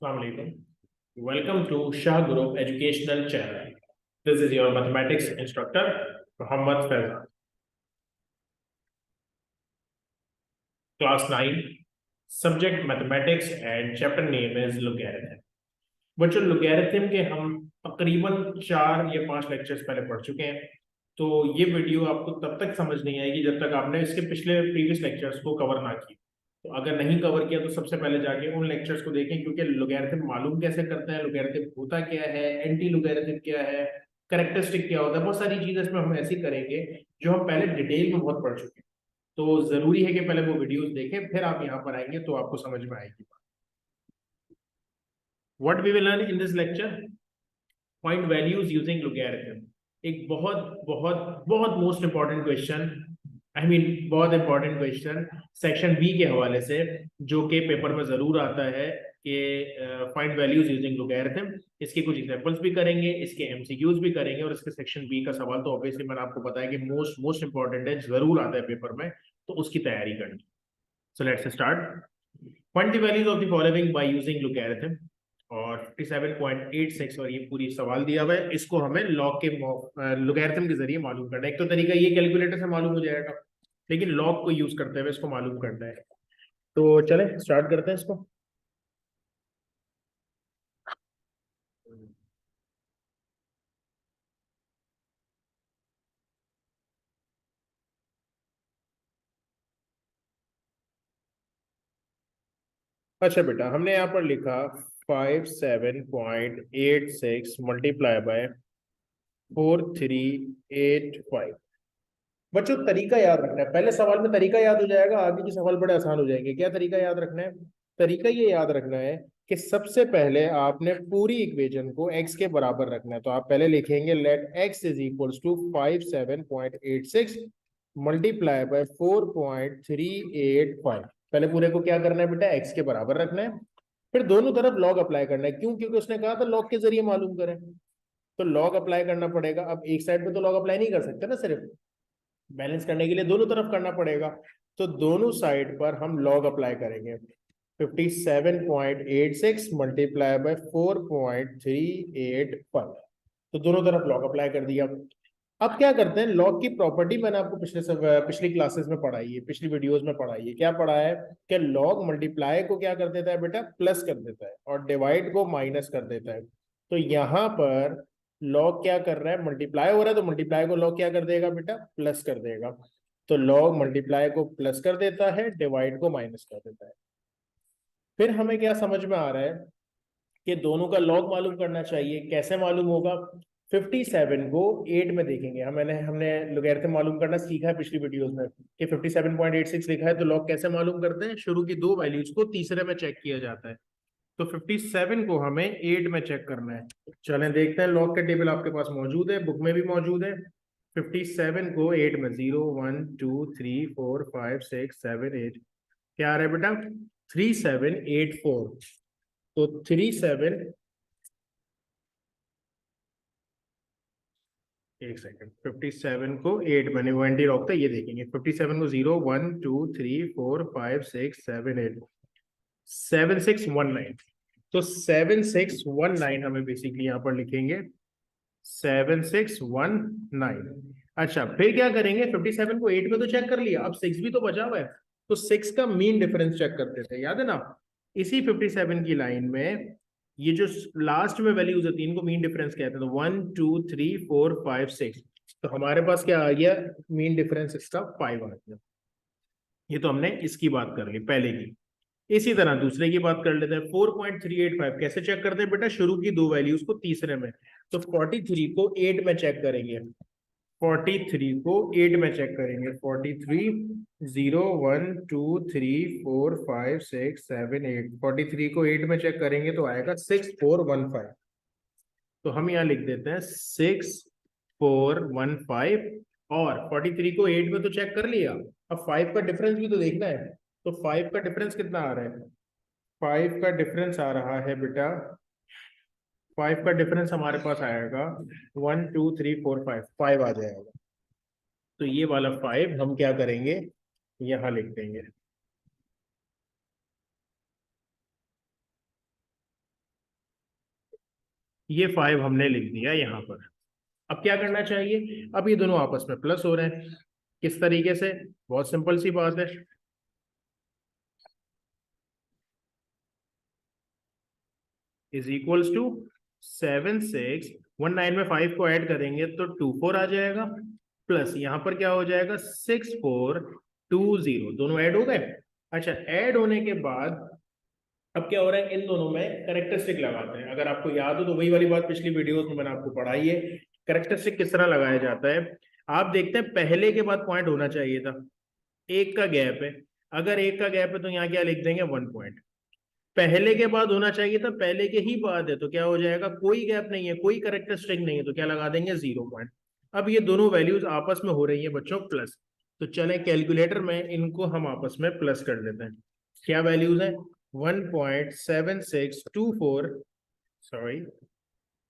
Assalamu alaikum. Welcome to Shah Group Educational Channel. This is your mathematics instructor, Muhammad Faizan. Class 9, subject mathematics and chapter name is logarithm. बच्चों logarithm के हम तकरीबन 4 या 5 lectures पहले पढ़ चुके हैं। तो ये वीडियो आपको तब तक समझ नहीं आएगी जब तक आपने इसके पिछले प्रीवियस लेक्चर्स को कवर ना किया। तो अगर नहीं कवर किया तो सबसे पहले जाके उन लेक्चर्स को देखें, क्योंकि लोगैरिथम मालूम कैसे करते हैं, लोगैरिथम होता क्या है, एंटी लोगैरिथम क्या है, कैरेक्टरिस्टिक क्या होता है, बहुत सारी चीजें इसमें हम ऐसी करेंगे जो हम पहले डिटेल में बहुत पढ़ चुके हैं। तो जरूरी है कि पहले वो वीडियोस देखें, फिर आप यहाँ पर आएंगे तो आपको समझ में आएगी। What we will learn in this lecture, find values using logarithm. एक बहुत बहुत बहुत मोस्ट इंपॉर्टेंट क्वेश्चन, बहुत इंपॉर्टेंट क्वेश्चन सेक्शन बी के हवाले से, जो कि पेपर में जरूर आता है कि फाइंड वैल्यूज यूजिंग लोगैरिथम। इसके कुछ एग्जांपल्स भी करेंगे, इसके एमसीक्यूज भी करेंगे, और इसके सेक्शन बी का सवाल तो ऑब्वियसली मैंने आपको बताया कि मोस्ट मोस्ट इंपॉर्टेंट है, जरूर आता है पेपर में, तो उसकी तैयारी करनी। So let's start. Find the values of the following by using logarithm. और 57.86 और ये पूरी सवाल दिया हुआ है, इसको हमें लॉग के लोगैरिथम के जरिए मालूम करना है। एक तो तरीका ये कैलकुलेटर से मालूम हो जाएगा, लेकिन लॉग को यूज करते हुए इसको मालूम करना है। तो चले स्टार्ट करते हैं इसको। अच्छा बेटा, हमने यहाँ पर लिखा 57.86 मल्टीप्लाई बाय 4385। बच्चों तरीका याद रखना है, पहले सवाल में तरीका याद हो जाएगा, आगे के सवाल बड़े आसान हो जाएंगे। क्या तरीका याद रखना है? तरीका ये याद रखना है कि सबसे पहले आपने पूरी इक्वेशन को x के बराबर रखना है। तो आप पहले लिखेंगे let x is equals to 57.86 multiply by 4385। पहले पूरे को क्या करना है बेटा, x के बराबर रखना है, फिर दोनों तरफ लॉग अप्लाई करना है। क्यों? क्योंकि उसने कहा था लॉग के जरिए मालूम करें, तो लॉग अप्लाई करना पड़ेगा। अब एक साइड पे तो लॉग अप्लाई नहीं कर सकते ना, सिर्फ बैलेंस करने के लिए दोनों तरफ करना पड़ेगा। तो दोनों साइड पर हम लॉग अप्लाई करेंगे। 57.86 मल्टीप्लाई बाय 4.385, तो दोनों तरफ लॉग अप्लाई कर दिया। अब क्या करते हैं, लॉग की प्रॉपर्टी मैंने आपको पिछली क्लासेस में पढ़ाई है, पिछली वीडियोस में पढ़ाई है। क्या पढ़ा है कि लॉग मल्टीप्लाई को क्या कर देता है बेटा, प्लस कर देता है, और डिवाइड को माइनस कर देता है। तो यहाँ पर लॉग क्या कर रहा है, मल्टीप्लाई हो रहा है, तो मल्टीप्लाई को लॉग क्या कर देगा बेटा, प्लस कर देगा। तो लॉग मल्टीप्लाई को प्लस कर देता है, डिवाइड को माइनस कर देता है। फिर हमें क्या समझ में आ रहा है कि दोनों का लॉग मालूम करना चाहिए। कैसे मालूम होगा? 57 को 8 में देखेंगे। हमने लोगैरिथम मालूम करना सीखा है पिछली वीडियोस में कि 57.86 लिखा है, तो लॉग कैसे मालूम करते हैं, शुरू की दो वैल्यूज को तीसरे में चेक किया जाता है। तो 57 को हमें 8 में चेक करना है। चलें देखते हैं, लॉग का टेबल आपके पास मौजूद है, बुक में भी मौजूद है। 57 को 8 में 0 1 2 3 4 5 6 7 8, क्या आ रहा है बेटा, 3784। तो 37, एक सेकंड, 57 को 8 मैंने वो एंटी रखता है, ये देखेंगे 57 को 0 1 2 3 4 5 6 7 8 7619। तो 7619 हमें बेसिकली यहाँ पर लिखेंगे 7619। अच्छा, फिर क्या करेंगे, 57 को 8 में तो चेक कर लिया, अब 6 भी तो बचा हुआ है, तो 6 का मीन डिफरेंस चेक करते थे, याद है ना। इसी 57 की लाइन में ये जो लास्ट में वैल्यूज होती है इनको मीन डिफरेंस कहते हैं। तो 1 2 3 4 5 6, तो हमारे पास क्या आ गया, मीन डिफरेंस इसका 5 आ गया। ये तो हमने इसकी बात कर ली पहले की। इसी तरह दूसरे की बात कर लेते हैं। 4.385 कैसे चेक करते हैं बेटा, शुरू की दो वैल्यूज को तीसरे में। तो 43 को 8 में चेक करेंगे, 43 को 8 में चेक करेंगे। 43 0 1 2 3 4 5 6 7 8, 43 को 8 में चेक करेंगे तो आएगा 6415। तो हम यहाँ लिख देते हैं 6415। और 43 को 8 में तो चेक कर लिया, अब 5 का डिफरेंस भी तो देखना है। तो 5 का डिफरेंस कितना आ रहा है, 5 का डिफरेंस आ रहा है बेटा, 5 का डिफरेंस हमारे पास आएगा 1 2 3 4 5, 5 आ जाएगा। तो ये वाला 5 हम क्या करेंगे, यहां लिख देंगे। ये 5 हमने लिख दिया यहाँ पर। अब क्या करना चाहिए, अब ये दोनों आपस में प्लस हो रहे हैं, किस तरीके से, बहुत सिंपल सी बात है। इज इक्वल्स टू 7 6 1 9 में 5 को ऐड करेंगे तो 2 4 आ जाएगा, प्लस यहाँ पर क्या हो जाएगा 6 4 2 0, दोनों ऐड हो गए। अच्छा, ऐड होने के बाद अब क्या हो रहा है, इन दोनों में करेक्टरिस्टिक लगाते हैं। अगर आपको याद हो तो वही वाली बात पिछली वीडियोस में मैंने आपको पढ़ाई है, करेक्टरिस्टिक किस तरह लगाया जाता है। आप देखते हैं पहले के बाद पॉइंट होना चाहिए था, एक का गैप है, अगर एक का गैप है तो यहाँ क्या लिख देंगे 1 पॉइंट। पहले के बाद होना चाहिए था, पहले के ही बाद है तो क्या हो जाएगा, कोई गैप नहीं है, कोई करेक्टरिस्टिक नहीं है तो क्या लगा देंगे 0 पॉइंट। अब ये दोनों वैल्यूज आपस में हो रही है बच्चों प्लस, तो चले कैलकुलेटर में इनको हम आपस में प्लस कर देते हैं। क्या वैल्यूज है, 1.7624, सॉरी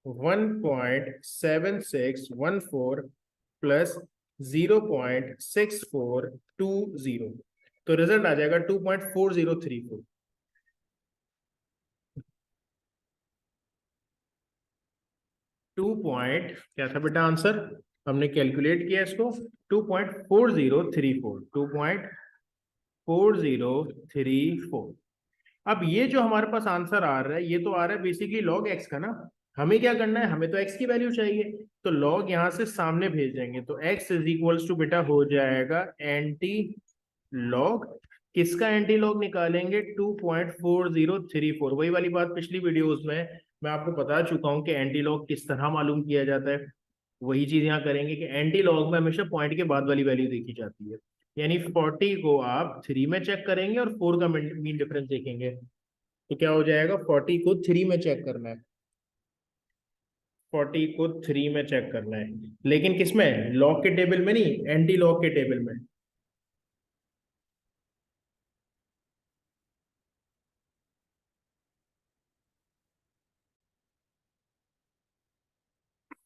1.7614 प्लस 0.6420, तो रिजल्ट आ जाएगा 2.4034। 2 पॉइंट क्या था बेटा आंसर, हमने कैलकुलेट किया इसको 2.4034, 2.4034। अब ये जो हमारे पास आंसर आ रहा है ये तो आ रहा है बेसिकली लॉग एक्स का ना, हमें क्या करना है, हमें तो एक्स की वैल्यू चाहिए, तो लॉग यहां से सामने भेज देंगे तो एक्स इज इक्वल्स टू बेटा हो जाएगा एंटी लॉग, किसका एंटी लॉग निकालेंगे 2.4034। वही वाली बात पिछली वीडियोस में मैं आपको बता चुका हूं कि एंटी लॉग किस तरह मालूम किया जाता है, वही चीज यहाँ करेंगे कि एंटी लॉग में हमेशा पॉइंट के बाद वाली वैल्यू देखी जाती है। यानी 40 को आप 3 में चेक करेंगे और 4 का मीन डिफरेंस देखेंगे, तो क्या हो जाएगा 40 को 3 में चेक करना है, 40 को 3 में चेक करना है, लेकिन किसमें, लॉग के टेबल में नहीं, एंटी लॉग के टेबल में।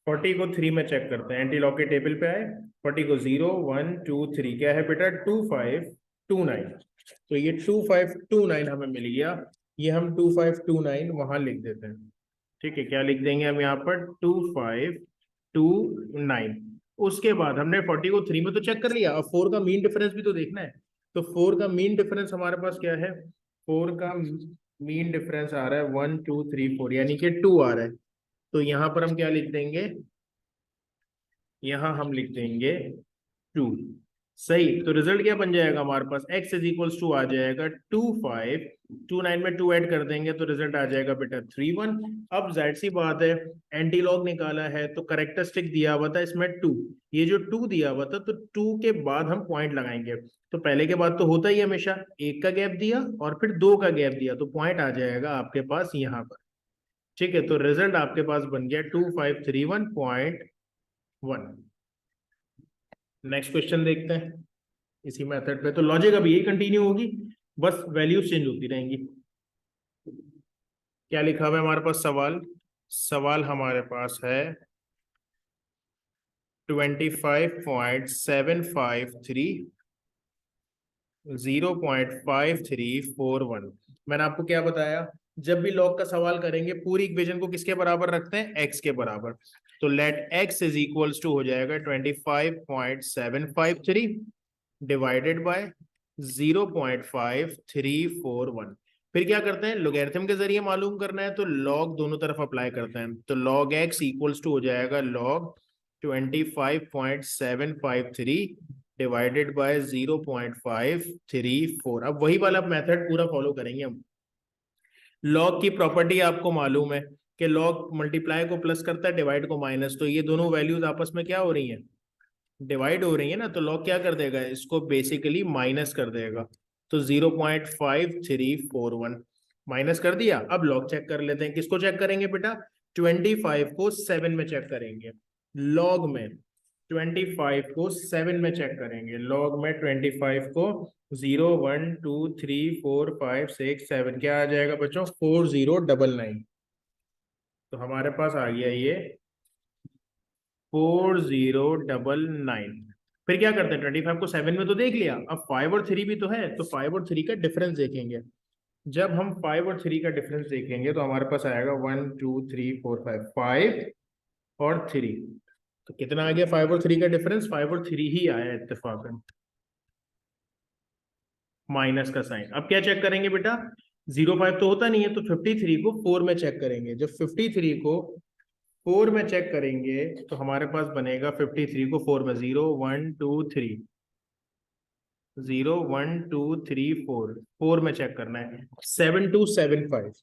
40 को 3 में चेक करते हैं, एंटी लॉग के टेबल पे आए, 40 को 0 1 2 3, क्या है बेटा 2529, तो ये 2529 हमें मिल गया, ये हम 2529 वहां लिख देते हैं। ठीक है, क्या लिख देंगे हम यहाँ पर 2529। उसके बाद हमने 40 को 3 में तो चेक कर लिया, अब 4 का मीन डिफरेंस भी तो देखना है, तो 4 का मीन डिफरेंस हमारे पास क्या है, 4 का मीन डिफरेंस आ रहा है 1 2 3 4, यानी कि 2 आ रहा है, तो यहाँ पर हम क्या लिख देंगे, यहाँ हम लिख देंगे 2। सही, तो रिजल्ट क्या बन जाएगा हमारे पास, x इज इक्वल्स टू आ जाएगा 2529 में 2 ऐड कर देंगे तो रिजल्ट आ जाएगा बेटा 31। अब जाहिर सी बात है एंटी लॉग निकाला है तो करेक्टरिस्टिक दिया हुआ था इसमें 2, ये जो 2 दिया हुआ था तो 2 के बाद हम पॉइंट लगाएंगे, तो पहले के बाद तो होता ही हमेशा, एक का गैप दिया और फिर 2 का गैप दिया तो पॉइंट आ जाएगा आपके पास यहाँ पर। ठीक है, तो रिजल्ट आपके पास बन गया 2531.1। नेक्स्ट क्वेश्चन देखते हैं इसी मेथड पे, तो लॉजिक अभी यही कंटिन्यू होगी, बस वैल्यूज चेंज होती रहेंगी। क्या लिखा हुआ है हमारे पास सवाल, सवाल हमारे पास है 25.753 0.5341। मैंने आपको क्या बताया, जब भी लॉग का सवाल करेंगे पूरी इक्वेशन को किसके बराबर रखते हैं, एक्स के बराबर, तो let x is equals to हो जाएगा 25.753 डिवाइडेड बाय 0.5341। फिर क्या करते हैं, लोगैरिथम के जरिए मालूम करना है तो लॉग दोनों तरफ अप्लाई करते हैं, तो लॉग एक्स इक्वल्स टू हो जाएगा लॉग 25.753 डिवाइडेड बाय 0.534। अब वही वाला मेथड पूरा फॉलो करेंगे हम। लॉग की प्रॉपर्टी आपको मालूम है कि लॉग मल्टीप्लाई को प्लस करता है, डिवाइड को माइनस, तो ये दोनों वैल्यूज आपस में क्या हो रही हैं, डिवाइड हो रही है ना, तो लॉग क्या कर देगा, इसको बेसिकली माइनस कर देगा, तो 0.5341 माइनस कर दिया। अब लॉग चेक कर लेते हैं, किसको चेक करेंगे बेटा, 25 को 7 में चेक करेंगे, लॉग में 25 को 7 में चेक करेंगे, लॉग में 25 को 0 1 2 3 4 5 6 7, क्या आ जाएगा बच्चों 4099, तो हमारे पास आ गया ये 4099। फिर क्या करते हैं, 25 को 7 में तो देख लिया, अब 5 और 3 भी तो है, तो 5 और 3 का डिफरेंस देखेंगे, जब हम 5 और 3 का डिफरेंस देखेंगे तो हमारे पास आएगा 1 2 3 4 5, 5 और 3। तो कितना आ गया 5 और 3 का डिफरेंस? 5 और 3 ही आया इत्तेफाकन, माइनस का साइन। अब क्या चेक करेंगे बेटा? 0 5 तो होता नहीं है, तो 53 को 4 में चेक करेंगे। जब 53 को 4 में चेक करेंगे तो हमारे पास बनेगा 53 को 4 में 0 1 2 3, 0 1 2 3 4, 4 में चेक करना है। 7275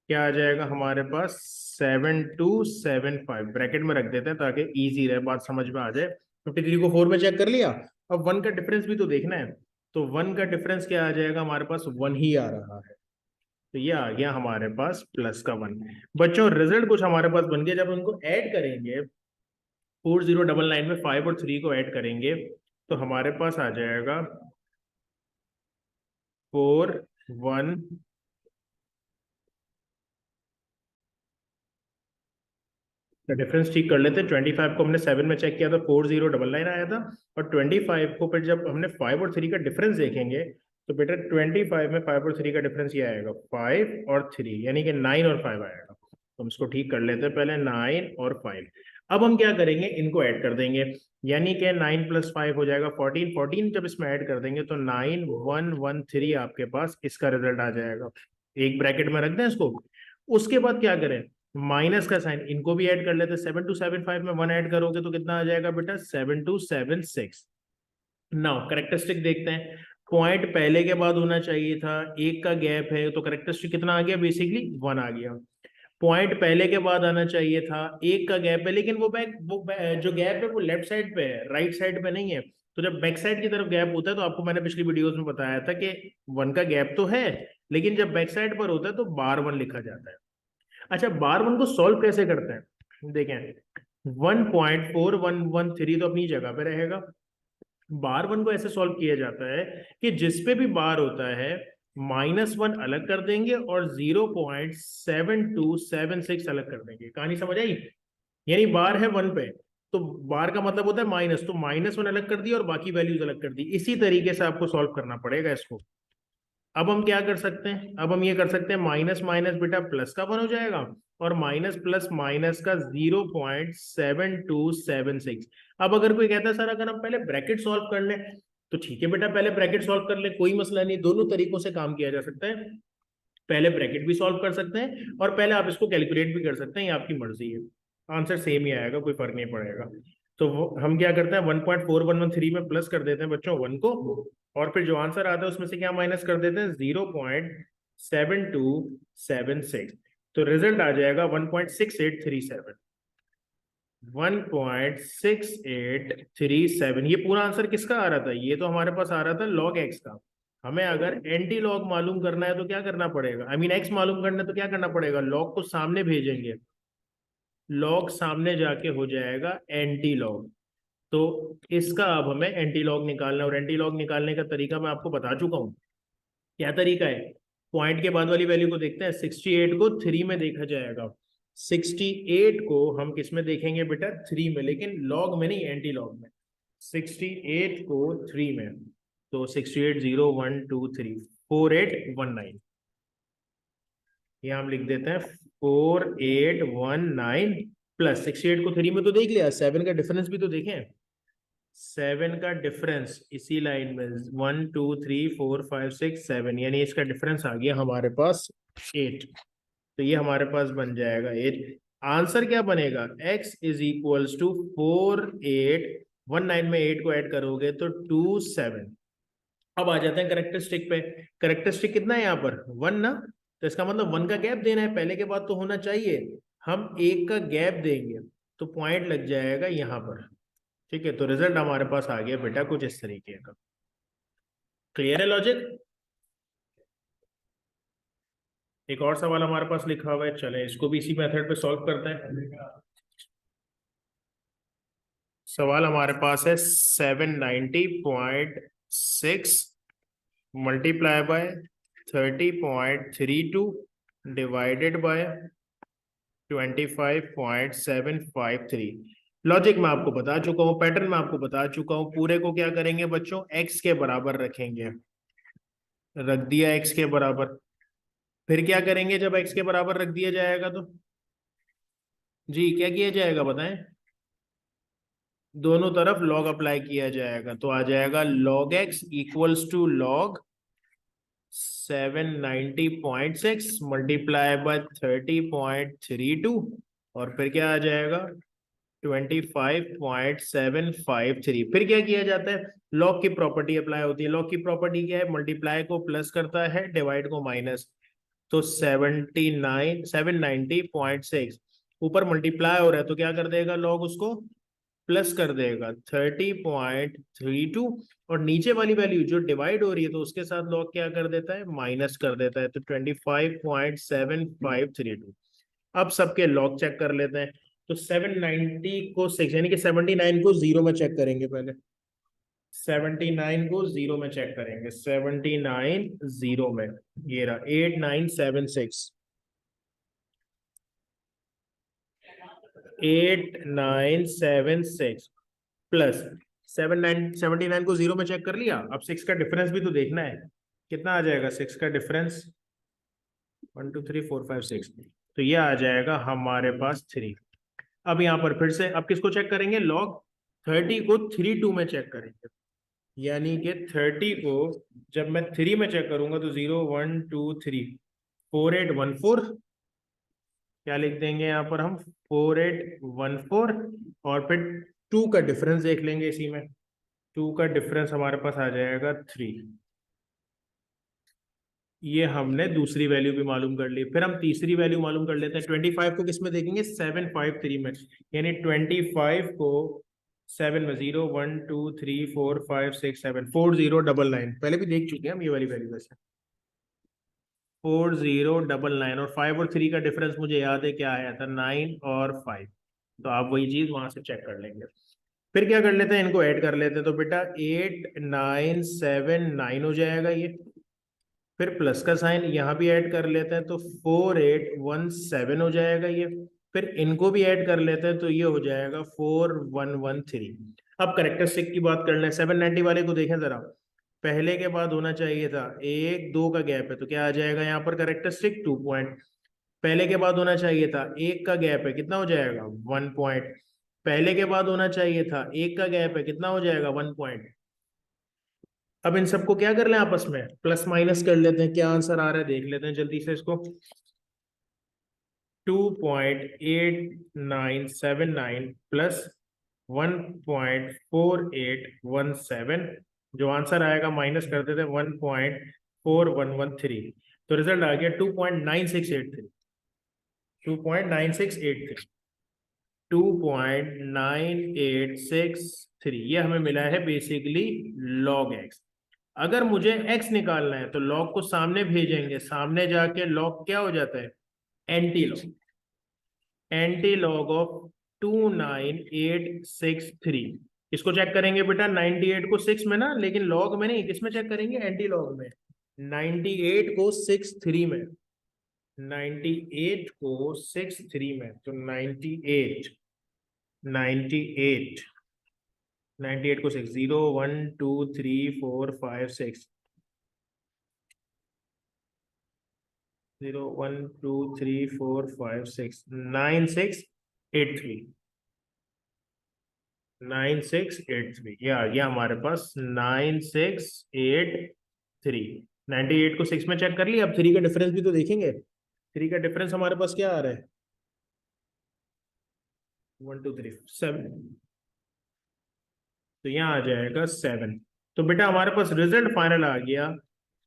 क्या आ जाएगा हमारे पास? 7275 ब्रैकेट में रख देते हैं ताकि इजी रहे, बात समझ में आ जाए। 53 को 4 में चेक कर लिया, अब 1 का डिफरेंस भी तो देखना है। तो 1 का डिफरेंस क्या आ जाएगा हमारे पास? 1 ही आ रहा है। तो ये आ गया हमारे पास प्लस का 1। बच्चों रिजल्ट कुछ हमारे पास बन गया। जब उनको ऐड करेंगे 4099 में 5 और 3 को ऐड करेंगे तो हमारे पास आ जाएगा 4 1। तो डिफरेंस ठीक कर लेते हैं। 25 को हमने 7 में चेक किया था, 4099 आया था। और 25 को फिर जब हमने 5 और 3 का डिफरेंस देखेंगे तो बेटा 25 में 5 और 3 का डिफरेंस ये आएगा 5 और 3, यानी कि 9 और 5 आएगा। तो हम इसको ठीक कर लेते हैं पहले, 9 और 5। अब हम क्या करेंगे? इनको ऐड कर देंगे, यानी कि 9 + 5 हो जाएगा 14। 14 जब इसमें ऐड कर देंगे तो 9113 आपके पास इसका रिजल्ट आ जाएगा। एक ब्रैकेट में रख दें इसको। उसके बाद क्या करें? माइनस का साइन, इनको भी ऐड कर लेते हैं। 7275 में 1 ऐड करोगे तो कितना आ जाएगा बेटा? 7276। नाउ करेक्टरिस्टिक देखते हैं। पॉइंट पहले के बाद होना चाहिए था, एक का गैप है, तो करेक्टरिस्टिक कितना आ गया? बेसिकली 1 आ गया। पॉइंट पहले के बाद आना चाहिए था, एक का गैप है, लेकिन जो गैप है वो लेफ्ट साइड पे है, राइट साइड पे नहीं है। तो जब बैक साइड की तरफ गैप होता है, तो आपको मैंने पिछली वीडियोस में बताया था कि 1 का गैप तो है, लेकिन जब बैक साइड पर होता है तो बार 1 लिखा जाता है। अच्छा, बार 1 को सॉल्व कैसे करते हैं? देखें, 1.4113 तो अपनी जगह पे रहेगा। बार 1 को ऐसे सॉल्व किया जाता है कि जिसपे भी बार होता है -1 अलग कर देंगे और 0.7276 अलग कर देंगे। कहानी समझ आई? यानी बार है 1 पे, तो बार का मतलब होता है माइनस, तो -1 अलग कर दिया और बाकी वैल्यूज अलग कर दी। इसी तरीके से आपको सॉल्व करना पड़ेगा इसको। अब हम क्या कर सकते हैं? अब हम ये कर सकते हैं, माइनस माइनस बेटा प्लस का 1 हो जाएगा, और माइनस प्लस माइनस का 0.7276। अब अगर कोई कहता है सर अगर हम पहले ब्रैकेट सॉल्व कर लें, तो ठीक है बेटा, पहले ब्रैकेट सॉल्व कर ले, कोई मसला नहीं। दोनों तरीकों से काम किया जा सकता है। पहले ब्रैकेट भी सॉल्व कर सकते हैं और पहले आप इसको कैलकुलेट भी कर सकते हैं, ये आपकी मर्जी है। आंसर सेम ही आएगा, कोई फर्क नहीं पड़ेगा। तो हम क्या करते हैं, 1.4113 में प्लस कर देते हैं बच्चों 1 को, और फिर जो आंसर आता है उसमें से क्या माइनस कर देते हैं? 0.7276। तो रिजल्ट आ जाएगा 1.6837। 1.6837। ये पूरा आंसर किसका आ रहा था? ये तो हमारे पास आ रहा था log x का। हमें अगर एंटी लॉग मालूम करना है तो क्या करना पड़ेगा? आई मीन एक्स मालूम करना है तो क्या करना पड़ेगा? लॉग को सामने भेजेंगे, लॉग सामने जाके हो जाएगा एंटी लॉग। तो इसका अब हमें एंटी लॉग निकालना है, और एंटी लॉग निकालने का तरीका मैं आपको बता चुका हूं। क्या तरीका है? पॉइंट के बाद वाली वैल्यू को देखते हैं। 68 को 3 में देखा जाएगा। 68 को हम किस में देखेंगे बेटा? 3 में, लेकिन लॉग में नहीं, एंटी लॉग में। 68 को 3 में, तो 68 0 1 2 3 4819। ये हम लिख देते हैं 4819 प्लस 68 को 3 में तो देख लिया, 7 का डिफरेंस भी तो देखें। 7 का डिफरेंस इसी लाइन में 1 2 3 4 5 6 7, यानी इसका डिफरेंस आ गया हमारे पास 8। तो ये हमारे पास बन जाएगा 8। आंसर क्या बनेगा? x इज इक्वल्स टू 4819 में 8 को ऐड करोगे तो 27। अब आ जाते हैं करेक्टरिस्टिक पे। करेक्टरिस्टिक कितना है यहाँ पर? 1 ना, तो इसका मतलब 1 का गैप देना है, पहले के बाद तो होना चाहिए। हम 1 का गैप देंगे तो पॉइंट लग जाएगा यहाँ पर। ठीक है, तो रिजल्ट हमारे पास आ गया बेटा कुछ इस तरीके का। क्लियर है लॉजिक? एक और सवाल हमारे पास लिखा हुआ है, चले इसको भी इसी मेथड पे सॉल्व करते हैं। सवाल हमारे पास है 790.6 multiply by 30.32 divided by 25.753। Logic मैं आपको बता चुका हूँ, पैटर्न मैं आपको बता चुका हूँ। पूरे को क्या करेंगे बच्चों? एक्स के बराबर रखेंगे। रख दिया x के बराबर। फिर क्या करेंगे जब x के बराबर रख दिया जाएगा तो जी क्या किया जाएगा बताएं। दोनों तरफ log अप्लाई किया जाएगा, तो आ जाएगा log x equals to log 790.6 multiply by 30.32, और फिर क्या आ जाएगा 25.753। फिर क्या किया जाता है, लॉग की प्रॉपर्टी अप्लाई होती है। लॉग की प्रॉपर्टी क्या है, मल्टीप्लाई को प्लस करता है, डिवाइड को माइनस। तो 790.6 ऊपर मल्टीप्लाई हो रहा है तो क्या कर देगा लॉग, उसको प्लस कर देगा 30.32, और नीचे वाली वैल्यू जो डिवाइड हो रही है तो उसके साथ लॉग क्या कर देता है, माइनस कर देता है, तो 25.7532। अब सबके लॉग चेक कर लेते हैं। तो 790 को 6 यानी कि 79 को जीरो में चेक करेंगे पहले। 79 को जीरो में चेक करेंगे, 79 जीरो में, ये रहा 8976, 8976 प्लस 79 को जीरो में चेक कर लिया। अब 6 का डिफरेंस भी तो देखना है, कितना आ जाएगा 6 का डिफरेंस, 1 2 3 4 5 6, तो ये आ जाएगा हमारे पास 3। अब यहाँ पर फिर से अब किसको चेक करेंगे, लॉग 30 को 32 में चेक करेंगे, यानी कि 30 को जब मैं 3 में चेक करूंगा तो 0 1 2 3 4814, क्या लिख देंगे यहाँ पर हम 4814, और फिर 2 का डिफरेंस देख लेंगे इसी में। 2 का डिफरेंस हमारे पास आ जाएगा 3। ये हमने दूसरी वैल्यू भी मालूम कर ली। फिर हम तीसरी वैल्यू मालूम कर लेते हैं। 25 को किस में देखेंगे, 753 में, यानी 25 को 7 में, 0 1 2 3 4 5 6 7 4099, पहले भी देख चुके हैं हम ये वाली वैल्यू वैसे, 4099, और 5 और 3 का डिफरेंस मुझे याद है क्या आया था, 9 और 5, तो आप वही चीज वहां से चेक कर लेंगे। फिर क्या कर लेते हैं, इनको ऐड कर लेते हैं, तो बेटा 8979 हो जाएगा ये। फिर प्लस का साइन यहाँ भी ऐड कर लेते हैं तो 4817 हो जाएगा ये। फिर इनको भी ऐड कर लेते हैं तो ये हो जाएगा 4113। अब करेक्टरिस्टिक की बात कर लें, 790 वाले को देखें जरा, पहले के बाद होना चाहिए था 1 2 का गैप है, तो क्या आ जाएगा यहाँ पर करेक्टरिस्टिक 2 पॉइंट। पहले के बाद होना चाहिए था 1 का गैप है, कितना हो जाएगा 1 पॉइंट। पहले के बाद होना चाहिए था 1 का गैप है, कितना हो जाएगा 1 पॉइंट। अब इन सबको क्या कर लें, आपस में प्लस माइनस कर लेते हैं, क्या आंसर आ रहा है देख लेते हैं जल्दी से इसको। 2.8979 प्लस 1.4817, जो आंसर आएगा माइनस कर देते हैं 1.4113, तो रिजल्ट आ गया 2.9683। 2.9683, 2.9863, ये हमें मिला है बेसिकली लॉग एक्स। अगर मुझे x निकालना है तो log को सामने भेजेंगे, सामने जाके log क्या हो जाता है, anti log, anti log of 29863। इसको चेक करेंगे बेटा 98 को 6 में ना, लेकिन लॉग में नहीं, किसमें चेक करेंगे, एंटी लॉग में। 98 को 6 3 में, 98 को 6 3 में, तो 98 98 98 को 6, 0 1 2 3 4 5 6, 0 1 2 3 4 5 6 9683, 9683, या ये हमारे पास 9683। 98 को 6 में चेक कर लिया। अब 3 का डिफरेंस भी तो देखेंगे। 3 का डिफरेंस हमारे पास क्या आ रहा है, 1 2 3 7, तो यहाँ आ जाएगा 7। तो बेटा हमारे पास रिजल्ट फाइनल आ गया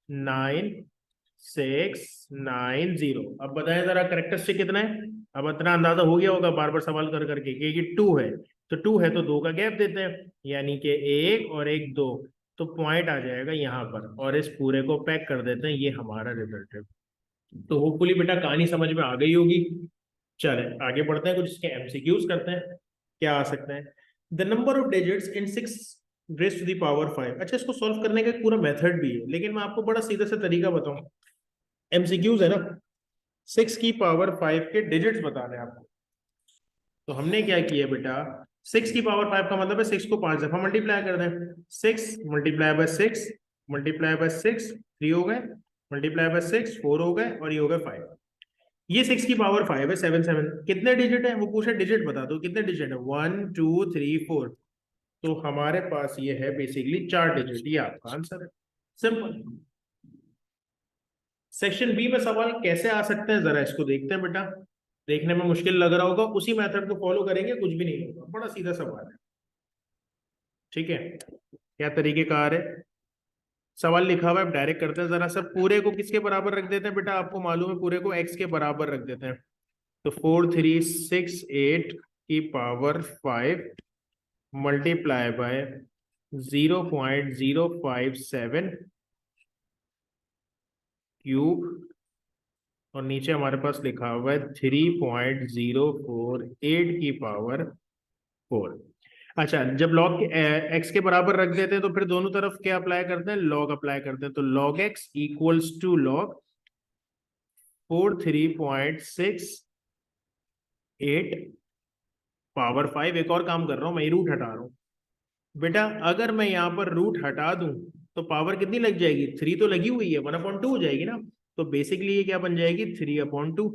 9690। अब बताएं जरा करेक्टरिस्टिक कितना है। अब इतना अंदाजा हो गया होगा बार बार सवाल कर करके कि ये 2 है, तो 2 है तो 2 का गैप देते हैं, यानी कि 1 और 1 2, तो पॉइंट आ जाएगा यहाँ पर, और इस पूरे को पैक कर देते हैं, ये हमारा रिजल्ट है। तो होपफुली बेटा कहानी समझ में आ गई होगी। चले आगे बढ़ते हैं, कुछ इसके एमसीक्यूज करते हैं। क्या आ सकते हैं, the number of digits in 6 raise to the power 5। अच्छा, इसको सॉल्व करने का एक पूरा मेथड भी है, लेकिन मैं आपको बड़ा सीधा सा तरीका बताऊं। एमसीक्यूज है ना, 6 की पावर 5 के डिजिट्स बताने हैं आपको। तो हमने क्या किया बेटा, 6 की पावर 5 का मतलब है 6 को 5 दफा मल्टीप्लाई कर दें, 6 मल्टीप्लाई बाय 6 मल्टीप्लाई बाय 6 3 हो गए, मल्टीप्लाई बाय 6 4 हो गए, और ये हो गए 5। ये 6 की पावर 5 है, 7 7। कितने डिजिट है वो पूछे, डिजिट बता दो कितने डिजिट है, 1 2 3 4। तो हमारे पास ये है बेसिकली 4 डिजिट, ये आपका आंसर है, सिंपल। सेक्शन बी में सवाल कैसे आ सकते हैं, जरा इसको देखते हैं बेटा। देखने में मुश्किल लग रहा होगा, उसी मेथड को फॉलो करेंगे, कुछ भी नहीं होगा, बड़ा सीधा सवाल है। ठीक है, क्या तरीकेकार है, सवाल लिखा हुआ है, डायरेक्ट करते हैं। जरा सब पूरे को किसके बराबर रख देते हैं बेटा, आपको मालूम है, पूरे को एक्स के बराबर रख देते हैं। तो 4368 की पावर 5 मल्टीप्लाई बाय 0.057 क्यूब, और नीचे हमारे पास लिखा हुआ है 3.048 की पावर 4। अच्छा, जब लॉग एक्स के बराबर रख देते हैं तो फिर दोनों तरफ क्या अप्लाई करते हैं, लॉग अप्लाई करते हैं। तो log x equals to log 43.68 power 5। एक और काम कर रहा हूं मैं, रूट हटा रहा हूं बेटा। अगर मैं यहाँ पर रूट हटा दूं तो पावर कितनी लग जाएगी, 3 तो लगी हुई है, 1/2 हो जाएगी ना। तो बेसिकली ये क्या बन जाएगी, 3/2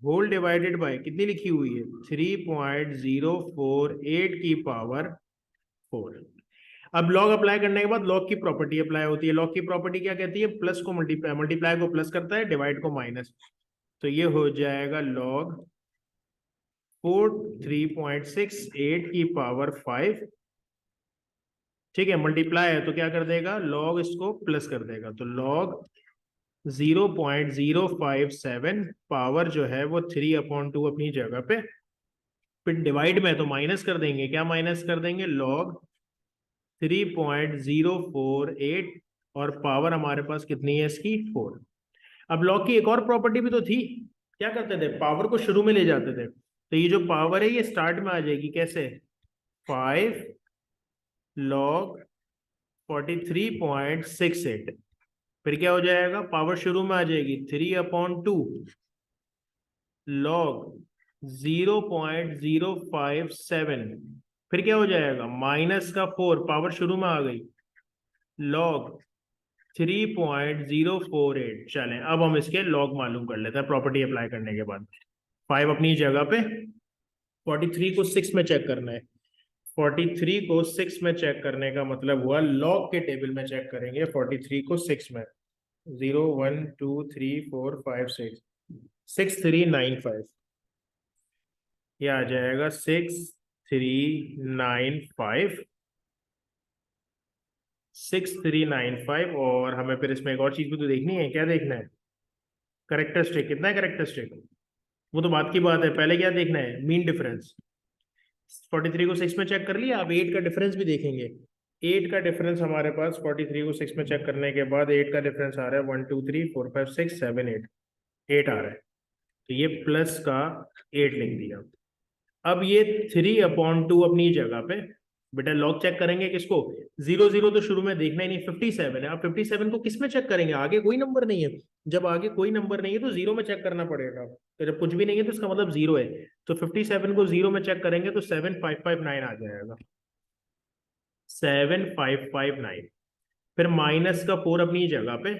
होल डिवाइडेड बाय कितनी लिखी हुई है, 3.048 की पावर 4। अब लॉग अप्लाई करने के बाद लॉग की प्रॉपर्टी अप्लाई होती है। लॉग की प्रॉपर्टी क्या कहती है, प्लस को मल्टीप्लाई, मल्टीप्लाई को प्लस करता है, डिवाइड को माइनस। तो ये हो जाएगा लॉग 43.68 की पावर 5। ठीक है, मल्टीप्लाई है तो क्या कर देगा, लॉग इसको प्लस कर देगा, तो लॉग 0.057 पावर जो है वो 3/2 अपनी जगह पे। फिर डिवाइड में तो माइनस कर देंगे, क्या माइनस कर देंगे, लॉग 3.048, और पावर हमारे पास कितनी है इसकी, 4। अब लॉग की एक और प्रॉपर्टी भी तो थी, क्या करते थे, पावर को शुरू में ले जाते थे। तो ये जो पावर है ये स्टार्ट में आ जाएगी कैसे, 5 लॉग 43.68। फिर क्या हो जाएगा, पावर शुरू में आ जाएगी 3/2 लॉग 0.057। फिर क्या हो जाएगा, माइनस का 4, पावर शुरू में आ गई, लॉग 3.048। चलें, अब हम इसके लॉग मालूम कर लेते हैं प्रॉपर्टी अप्लाई करने के बाद। 5 अपनी जगह पे, 43 को 6 में चेक करना है। 43 को 6 में चेक करने का मतलब हुआ, लॉग के टेबल में चेक करेंगे 43 को 6 में, 0 1 2 3 4 5 6 6395। ये आ जाएगा 6395, 6395। और हमें फिर इसमें एक और चीज भी तो देखनी है, क्या देखना है, करेक्टरिस्टिक। कितना है करेक्टरिस्टिक, वो तो बात की बात है, पहले क्या देखना है, मीन डिफरेंस। 43 को 6 में चेक कर लिया, अब 8 का डिफरेंस भी देखेंगे। 8 का डिफरेंस हमारे पास 43 को 6 में चेक करने के बाद 8 का डिफरेंस आ रहा है 1 2 3 4 5 6 7 8, 8 आ रहा है। तो ये प्लस का 8 लिख दिया। अब ये 3/2 अपनी जगह पे, बेटा लॉग चेक करेंगे किसको, 0 0 तो शुरू में देखना ही नहीं, 57 है। अब 57 को किस में चेक करेंगे, आगे कोई नंबर नहीं है। जब आगे कोई नंबर नहीं है तो 0 में चेक करना पड़ेगा, तो जब कुछ भी नहीं है तो इसका मतलब 0 है। तो 57 को 0 में चेक करेंगे तो 7559 आ जाएगा, 7559। फिर माइनस का 4 अपनी जगह पे,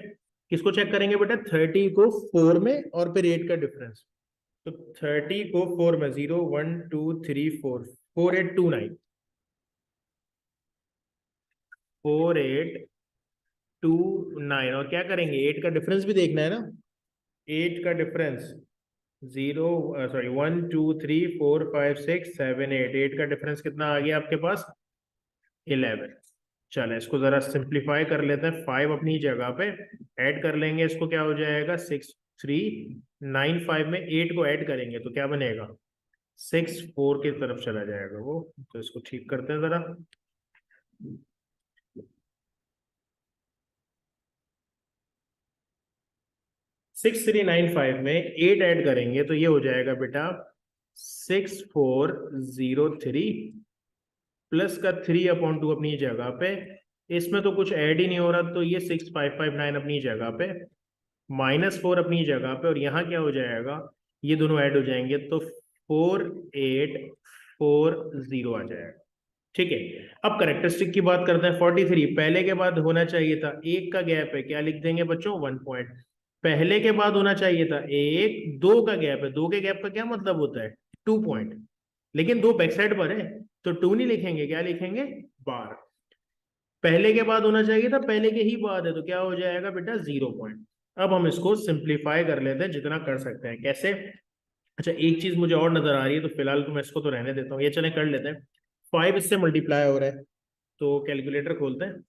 किसको चेक करेंगे बेटा, 30 को 4 में और फिर 8 का डिफरेंस। तो 30 को 4 में, 0 1 2 3 4 4829, 4829। और क्या करेंगे, 8 का डिफरेंस भी देखना है ना, 8 का डिफरेंस 0 सॉरी 1 2 3 4 5 6 7 8, 8 का डिफरेंस कितना आ गया आपके पास, 11। चलो इसको जरा सिंप्लीफाई कर लेते हैं, 5 अपनी जगह पे ऐड कर लेंगे, इसको क्या हो जाएगा, 6395 में 8 को ऐड करेंगे तो क्या बनेगा, 64 की तरफ चला जाएगा वो। तो इसको ठीक करते हैं जरा, 6395 में 8 ऐड करेंगे तो ये हो जाएगा बेटा 6403, प्लस का 3/2 अपनी जगह पे। इसमें तो कुछ ऐड ही नहीं हो रहा, तो ये 6559 अपनी जगह पे, -4 अपनी जगह पे, और यहाँ क्या हो जाएगा, ये दोनों ऐड हो जाएंगे तो 4840 आ जाएगा। ठीक है। अब करेक्टरिस्टिक की बात करते हैं। 43 पहले के बाद होना चाहिए था, एक का गैप है, क्या लिख देंगे बच्चों, 1 पॉइंट। पहले के बाद होना चाहिए था एक, दो का गैप है, दो के गैप का क्या मतलब होता है, 2 पॉइंट, लेकिन दो बैक साइड पर है तो 2 नहीं लिखेंगे, क्या लिखेंगे, बार। पहले के बाद होना चाहिए था, पहले के ही बाद है तो क्या हो जाएगा बेटा, 0 पॉइंट। अब हम इसको सिंप्लीफाई कर लेते हैं जितना कर सकते हैं, कैसे। अच्छा एक चीज मुझे और नजर आ रही है, तो फिलहाल तो मैं इसको तो रहने देता हूँ, ये चले कर लेते हैं। 5 इससे मल्टीप्लाई हो रहा है, तो कैलकुलेटर खोलते हैं।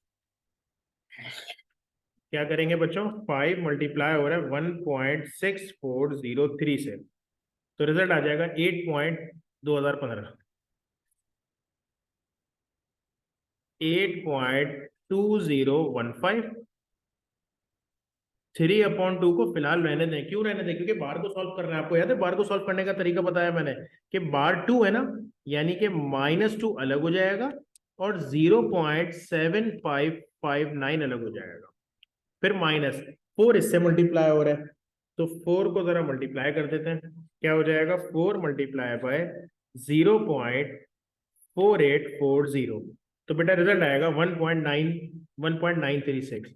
क्या करेंगे बच्चों, 5 मल्टीप्लाई हो रहा है 1.6403 से, तो रिजल्ट आ जाएगा 8.2015। 3/2 को फिलहाल रहने दें, क्यों रहने दें, क्योंकि बार को सॉल्व कर रहे हैं। आपको याद है बार को सॉल्व करने का तरीका बताया मैंने, कि बार 2 है ना, यानी कि -2 अलग हो जाएगा और 0.7559 अलग हो जाएगा। फिर -4 इससे मल्टीप्लाई हो रहा है, तो 4 को जरा मल्टीप्लाई कर देते हैं, क्या हो जाएगा, 4 मल्टीप्लाई बाय 0.4840, तो बेटा रिजल्ट आएगा 1.936।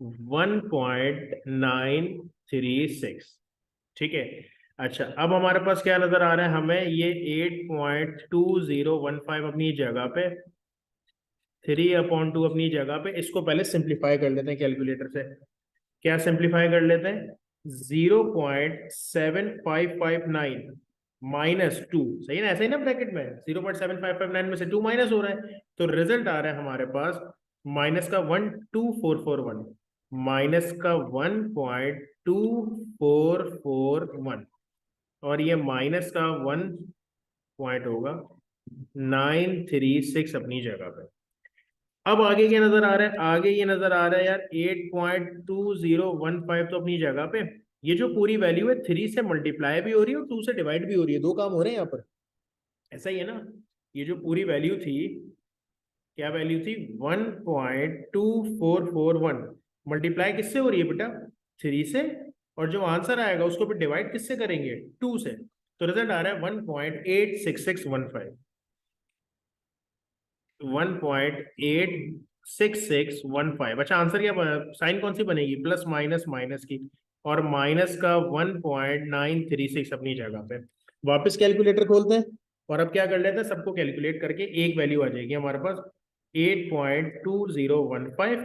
1.936, ठीक है। अच्छा अब हमारे पास क्या नजर आ रहा है, हमें ये 8.2015 अपनी जगह पे, 3/2 अपनी जगह पे, इसको पहले सिंप्लीफाई कर लेते हैं कैलकुलेटर से। क्या सिंप्लीफाई कर लेते हैं, 0.7559 -2, सही है ना, ऐसा ही ना, ब्रैकेट में 0.7559 में से 2 माइनस हो रहा है, तो रिजल्ट आ रहा है हमारे पास माइनस का 12441, माइनस का 12441, और ये माइनस का 1 पॉइंट होगा 936 अपनी जगह पे। अब आगे क्या नजर आ रहा है, आगे ये नजर आ रहा है यार 8.2015 तो अपनी जगह पे, ये जो पूरी वैल्यू है 3 से मल्टीप्लाई भी हो रही है और 2 से डिवाइड भी हो रही है, दो काम हो रहे हैं यहाँ पर, ऐसा ही है ना। ये जो पूरी वैल्यू थी, क्या वैल्यू थी, 1.2441, मल्टीप्लाई किससे हो रही है बेटा, 3 से, और जो आंसर आएगा उसको भी डिवाइड किससे करेंगे, 2 से, तो रिजल्ट आ रहा है 1.86615। 1.86615। अच्छा आंसर क्या, साइन कौन सी बनेगी, प्लस माइनस माइनस की, और माइनस का 1.936 अपनी जगह पे। वापस कैलकुलेटर खोलते हैं और अब क्या कर लेते हैं, सबको कैलकुलेट करके एक वैल्यू आ जाएगी हमारे पास, 8.2015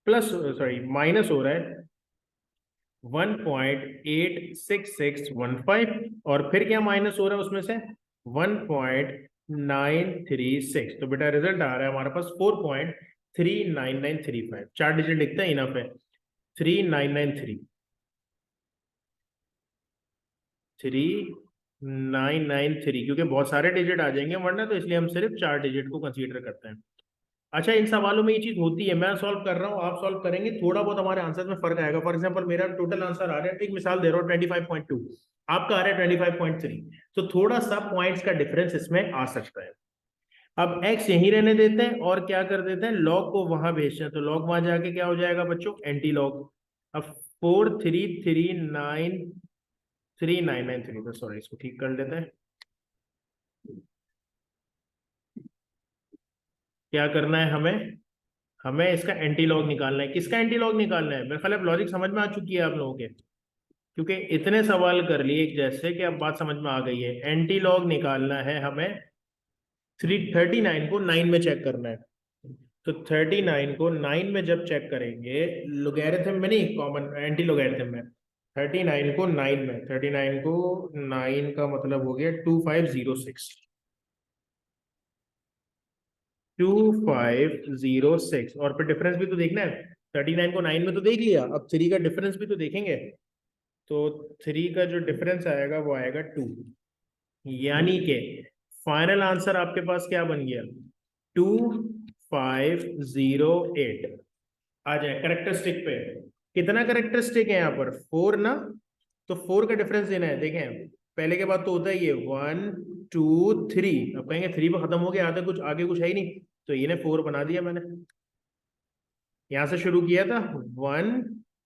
प्लस, सॉरी माइनस हो रहा है 1.86615, और फिर क्या माइनस हो रहा है उसमें से 1.936, तो बेटा रिजल्ट आ रहा है हमारे पास 4.39935। 4 डिजिट लिखते हैं, इनफ है, 3993, 3993, क्योंकि बहुत सारे डिजिट आ जाएंगे वरना, तो इसलिए हम सिर्फ 4 डिजिट को कंसीडर करते हैं। अच्छा इन सवालों में ये चीज होती है, मैं सॉल्व कर रहा हूँ, आप सॉल्व करेंगे, थोड़ा बहुत हमारे आंसर में फर्क आएगा। फॉर एग्जांपल मेरा टोटल आंसर आ रहा है, एक मिसाल दे रहा हूँ 25.2, आपका आ रहा है 25.3, तो थोड़ा सा पॉइंट्स का डिफरेंस इसमें आ सकता है। अब एक्स यहीं रहने देते हैं और क्या कर देते हैं, लॉग को वहां भेजते हैं, तो लॉग वहां जाके क्या हो जाएगा बच्चों, एंटी लॉग। अब 4339393, तो सॉरी इसको ठीक कर लेते हैं। क्या करना है हमें, हमें इसका एंटी लॉग निकालना है। किसका एंटी लॉग निकालना है, मेरे ख्याल अब लॉजिक समझ में आ चुकी है आप लोगों के, क्योंकि इतने सवाल कर लिए एक जैसे कि अब बात समझ में आ गई है। एंटी लॉग निकालना है हमें, 339 को 9 में चेक करना है, तो 39 को 9 में जब चेक करेंगे, लोगैरिथम में नहीं, कॉमन एंटी लोगैरिथम में, 39 को 9 में, 39 को 9 का मतलब हो गया 2506, 2506, और फिर डिफरेंस भी तो देखना है, 39 को 9 में तो देख लिया, अब 3 का डिफरेंस भी तो देखेंगे, तो 3 का जो डिफरेंस आएगा वो आएगा 2, यानी कि फाइनल आंसर आपके पास क्या बन गया, 2508। आ जाए करेक्टरिस्टिक पे, कितना करेक्टरिस्टिक है यहाँ पर, 4 ना, तो 4 का डिफरेंस देना है। देखें पहले के बाद तो होता है ये 1 2 3, अब कहेंगे 3 पे खत्म हो गया, आगे कुछ है ही नहीं, तो ये 4 बना दिया मैंने, यहां से शुरू किया था 1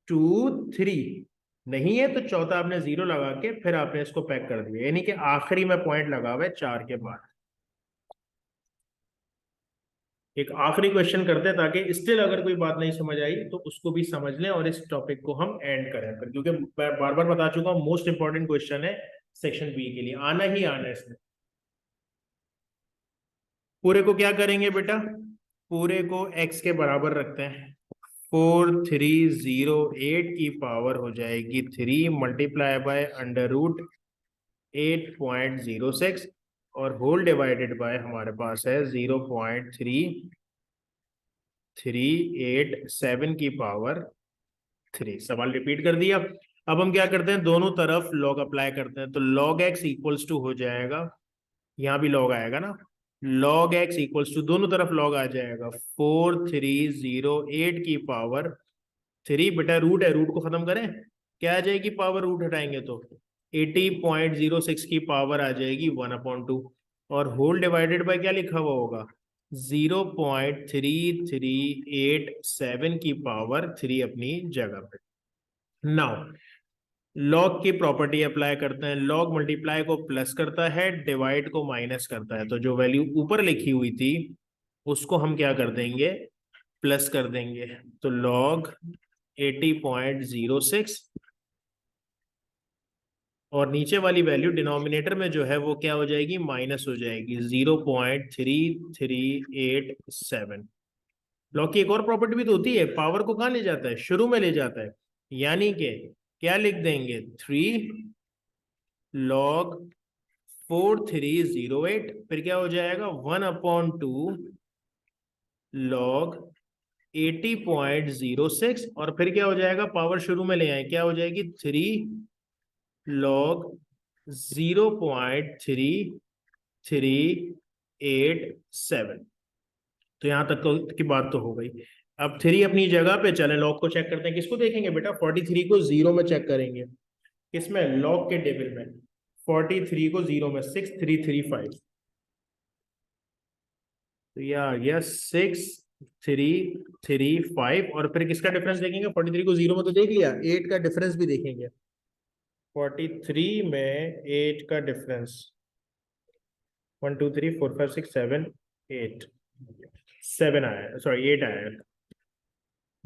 2 3, नहीं है तो चौथा आपने 0 लगा के फिर आपने इसको पैक कर दिया, यानी कि आखिरी में पॉइंट लगा हुआ है 4 के बाद। एक आखिरी क्वेश्चन करते हैं ताकि स्टिल अगर कोई बात नहीं समझ आई तो उसको भी समझ लें और इस टॉपिक को हम एंड करें फिर, क्योंकि मैं बार बार बता चुका हूँ मोस्ट इंपॉर्टेंट क्वेश्चन है सेक्शन बी के लिए, आना ही आना है इसमें। पूरे को क्या करेंगे बेटा, पूरे को x के बराबर रखते हैं। 4308 की पावर हो जाएगी 3 मल्टीप्लाई बाय अंडर रूट 8.06 और होल डिवाइडेड बाय हमारे पास है 0.3387 की पावर 3। सवाल रिपीट कर दिया। अब हम क्या करते हैं, दोनों तरफ लॉग अप्लाई करते हैं, तो log x इक्वल्स टू हो जाएगा, यहाँ भी लॉग आएगा ना, log x इक्वल्स टू दोनों तरफ लॉग आ जाएगा 4308 की पावर 3। बेटा रूट है, रूट को खत्म करें, क्या आ जाएगी पावर, रूट हटाएंगे तो 80.06 की पावर आ जाएगी 1/2 और होल डिवाइडेड बाय क्या लिखा हुआ होगा 0.3387 की पावर 3 अपनी जगह पे। नाउ लॉग की प्रॉपर्टी अप्लाई करते हैं, लॉग मल्टीप्लाई को प्लस करता है, डिवाइड को माइनस करता है, तो जो वैल्यू ऊपर लिखी हुई थी उसको हम क्या कर देंगे, प्लस कर देंगे, तो लॉग 80.06 और नीचे वाली वैल्यू डिनोमिनेटर में जो है वो क्या हो जाएगी, माइनस हो जाएगी 0.3387। लॉग की एक और प्रॉपर्टी भी तो होती है, पावर को कहाँ ले जाता है, शुरू में ले जाता है, यानी कि क्या लिख देंगे 3 log 4308, फिर क्या हो जाएगा 1/2 log 80.06 और फिर क्या हो जाएगा, पावर शुरू में ले आए, क्या हो जाएगी 3 log 0.3387। तो यहां तक की बात तो हो गई। अब 3 अपनी जगह पे, चले लॉग को चेक करते हैं, किसको देखेंगे बेटा, 43 को 0 में चेक करेंगे, किसमें, लॉग के टेबल में, 43 को 0 में 6335, तो ये आ गया 6335 और फिर किसका डिफरेंस देखेंगे, 43 को 0 में तो देख लिया, 8 का डिफरेंस भी देखेंगे, 43 में 8 का डिफरेंस 1 2 3 4 5 6 7 8 7 आया, सॉरी 8 आया,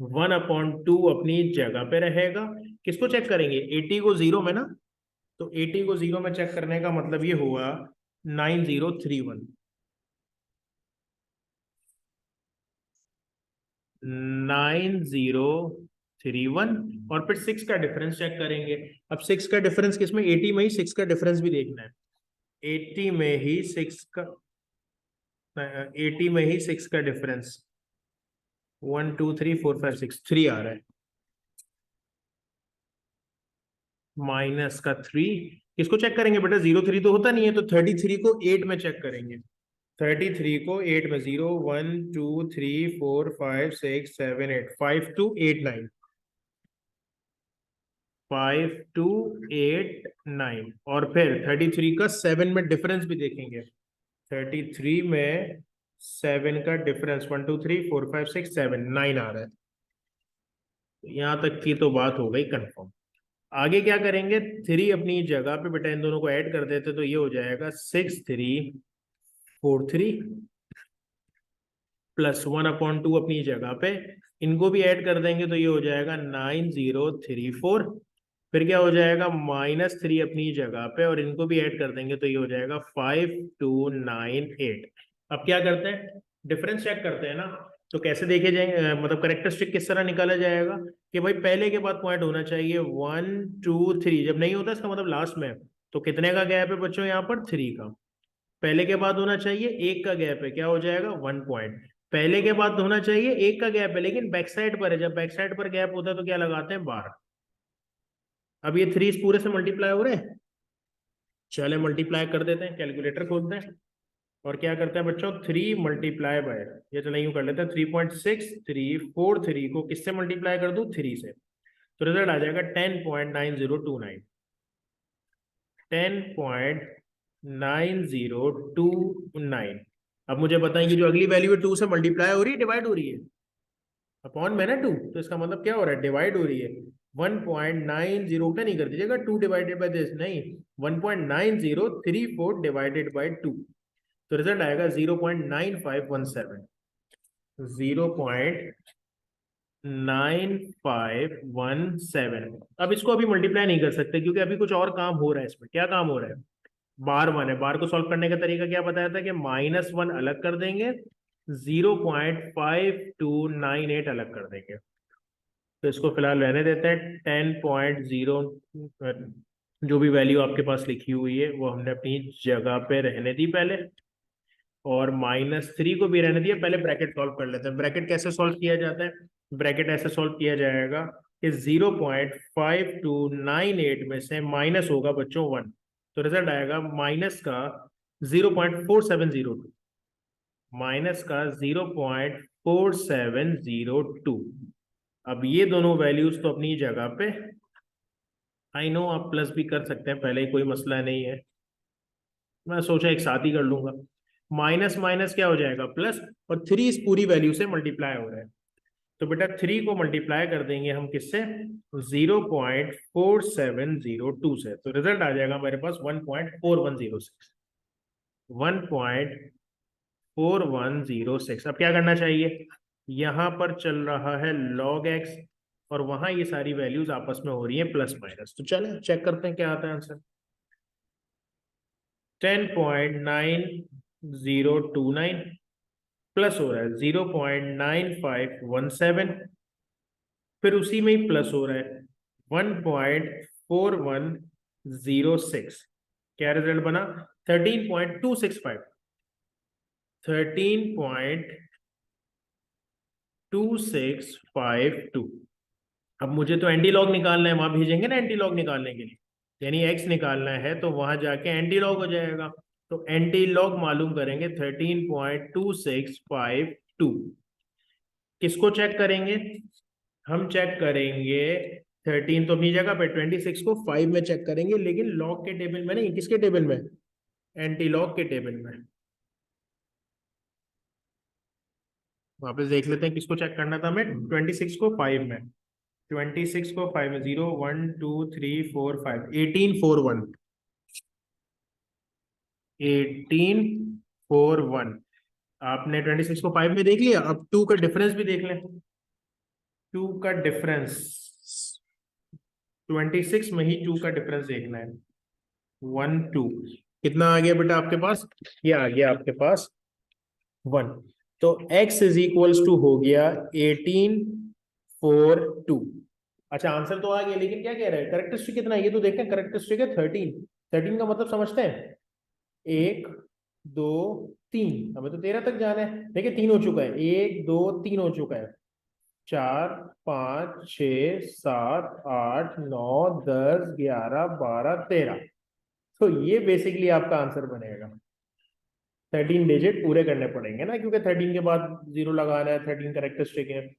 1/2 अपनी जगह पे रहेगा। किसको चेक करेंगे, 80 को 0 में ना, तो 80 को 0 में चेक करने का मतलब ये हुआ 9031, 9031 और फिर 6 का डिफरेंस चेक करेंगे। अब 6 का डिफरेंस किसमें, 80 में ही 6 का डिफरेंस भी देखना है, 80 में ही 6 का 80 में ही 6 का डिफरेंस 1 2 3 4 5 6 3 आ रहा है, माइनस का 3। किसको चेक करेंगे बेटा, 03 तो होता नहीं है, तो 33 को 8 में चेक करेंगे, 33 को 8 में 0 1 2 3 4 5 6 7 8 5 2 8 9 5 2 8 9 और फिर 33 का 7 में डिफरेंस भी देखेंगे, 33 में 7 का डिफरेंस 1 2 3 4 5 6 7 9 आ रहा है। यहां तक की तो बात हो गई कंफर्म। आगे क्या करेंगे, 3 अपनी जगह पे बेटा इन दोनों को ऐड कर देते तो ये हो जाएगा 6343 प्लस 1/2 अपनी जगह पे, इनको भी ऐड कर देंगे तो ये हो जाएगा 9034, फिर क्या हो जाएगा -3 अपनी जगह पे और इनको भी ऐड कर देंगे तो ये हो जाएगा 5298। अब क्या करते हैं, डिफरेंस चेक करते हैं ना, तो कैसे देखे जाएंगे, मतलब करेक्टरिस्टिक किस तरह निकाला जाएगा कि भाई पहले के बाद पॉइंट होना चाहिए 1 2 3, जब नहीं होता इसका मतलब लास्ट में, तो कितने का गैप है बच्चों, यहाँ पर 3 का, पहले के बाद होना चाहिए 1 का गैप है, क्या हो जाएगा 1 पॉइंट, पहले के बाद होना चाहिए 1 का गैप है लेकिन बैक साइड पर है, जब बैक साइड पर गैप होता है तो क्या लगाते हैं 12। अब ये 3 पूरे से मल्टीप्लाई हो रहे हैं, चले मल्टीप्लाई कर देते हैं, कैलकुलेटर खोलते हैं और क्या करते हैं बच्चों, 3 मल्टीप्लाई बाय, ये चलो यूं कर लेते हैं, 3.6343 को किससे मल्टीप्लाई कर दूं, 3 से, तो रिजल्ट आ जाएगा 10.9029, 10.9029। अब मुझे बताएं कि जो अगली वैल्यू है 2 से मल्टीप्लाई हो रही है डिवाइड हो रही है, अपॉन में ना 2, तो इसका मतलब क्या हो रहा है, डिवाइड हो रही है, 1.90 उल्टा नहीं कर दीजिएगा, 2 डिवाइडेड बाय दिस नहीं, 1.9034 डिवाइडेड बाय 2, तो रिजल्ट आएगा 0.9517, 0.9517। अब इसको अभी मल्टीप्लाई नहीं कर सकते क्योंकि अभी कुछ और काम हो रहा है इसमें। क्या काम हो रहा है? बार वन है, बार को सॉल्व करने का तरीका क्या बताया था कि -1 अलग कर देंगे, 0.5298 अलग कर देंगे। तो इसको फिलहाल रहने देते हैं 10.0, जो भी वैल्यू आपके पास लिखी हुई है वो हमने अपनी जगह पे रहने दी पहले, और -3 को भी रहने दिया। पहले ब्रैकेट सॉल्व कर लेते हैं। ब्रैकेट कैसे सॉल्व किया जाता है? ब्रैकेट ऐसे सॉल्व किया जाएगा कि 0.5298 में से माइनस होगा बच्चों 1, तो रिजल्ट आएगा माइनस का 0.4702, माइनस का 0.4702। अब ये दोनों वैल्यूज तो अपनी जगह पे, आई नो आप प्लस भी कर सकते हैं पहले ही, कोई मसला नहीं है, मैं सोचा एक साथ ही कर लूंगा। माइनस माइनस क्या हो जाएगा? प्लस, और 3 इस पूरी वैल्यू से मल्टीप्लाई हो रहा है, तो बेटा 3 को मल्टीप्लाई कर देंगे हम किससे? 0.4702 से, तो रिजल्ट आ जाएगा मेरे पास 1.4106, 1.4106। अब क्या करना चाहिए? यहां पर चल रहा है log x, और वहां ये सारी वैल्यूज आपस में हो रही है प्लस माइनस, तो चलें चेक करते हैं क्या आता है आंसर। 10.9029 प्लस हो रहा है 0.9517, फिर उसी में ही प्लस हो रहा है 1.4106। क्या रिजल्ट बना? 13.265, 13.2652। अब मुझे तो एंटी लॉग निकालना है, वहां भेजेंगे ना एंटी लॉग निकालने के लिए, यानी एक्स निकालना है तो वहां जाके एंटी लॉग हो जाएगा, तो एंटी लॉग मालूम करेंगे 13.2652। किसको चेक करेंगे? हम चेक करेंगे 13 तो अपनी जगह पे, 26 को 5 में चेक करेंगे, लेकिन लॉग के टेबल में नहीं, किसके टेबल में? एंटी लॉग के टेबल में। वापस देख लेते हैं किसको चेक करना था हमें। 26 को 5 में, 26 को 5 में, 0 1 2 3 4 5, 1841, 1841। आपने 26 को 5 में देख लिया, अब 2 का डिफरेंस भी देख लें। 2 का डिफरेंस, 26 में ही 2 का डिफरेंस देखना है, 1 2, कितना आ गया बेटा आपके पास? ये आ गया आपके पास 1, तो x इज इक्वल्स टू हो गया 1842। अच्छा आंसर तो आ गया, लेकिन क्या कह रहा है? करेक्टरिस्टिक कितना है ये तो देखते हैं। करेक्टरिस्टिक है 13, 13 का मतलब समझते हैं, 1 2 3, हमें तो 13 तक जाना है। देखिए 3 हो चुका है, 1 2 3 हो चुका है, 4 5 6 7 8 9 10 11 12 13, तो ये बेसिकली आपका आंसर बनेगा। 13 डिजिट पूरे करने पड़ेंगे ना, क्योंकि 13 के बाद 0 लगाना है, 13 करेक्टरिस्टिक है।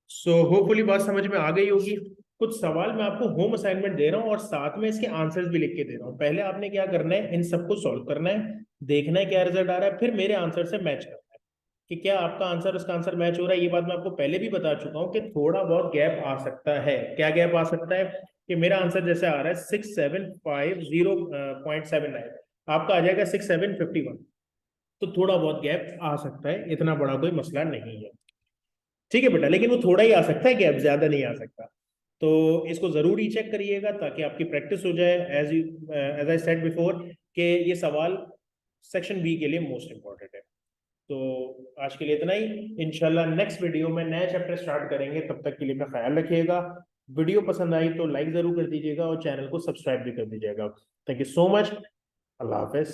सो होपफुली बात समझ में आ गई होगी। कुछ सवाल मैं आपको होम असाइनमेंट दे रहा हूँ और साथ में इसके आंसर्स भी लिख के दे रहा हूँ। पहले आपने क्या करना है, इन सबको सॉल्व करना है, देखना है क्या रिजल्ट आ रहा है, फिर मेरे आंसर से मैच करना है कि क्या आपका आंसर उसका आंसर मैच हो रहा है। ये बात मैं आपको पहले भी बता चुका हूँ कि थोड़ा बहुत गैप आ सकता है। क्या गैप आ सकता है? कि मेरा आंसर जैसे आ रहा है 6750.79, आपका आ जाएगा 6751, तो थोड़ा बहुत गैप आ सकता है, इतना बड़ा कोई मसला नहीं है। ठीक है बेटा, लेकिन वो थोड़ा ही आ सकता है, गैप ज्यादा नहीं आ सकता। तो इसको जरूर ही चेक करिएगा ताकि आपकी प्रैक्टिस हो जाए। एज आई सेड बिफोर कि ये सवाल सेक्शन बी के लिए मोस्ट इंपॉर्टेंट है। तो आज के लिए इतना ही, इंशाल्लाह नेक्स्ट वीडियो में नया चैप्टर स्टार्ट करेंगे। तब तक के लिए अपना ख्याल रखिएगा। वीडियो पसंद आई तो लाइक जरूर कर दीजिएगा और चैनल को सब्सक्राइब भी कर दीजिएगा। Thank you so much. Allah Hafiz.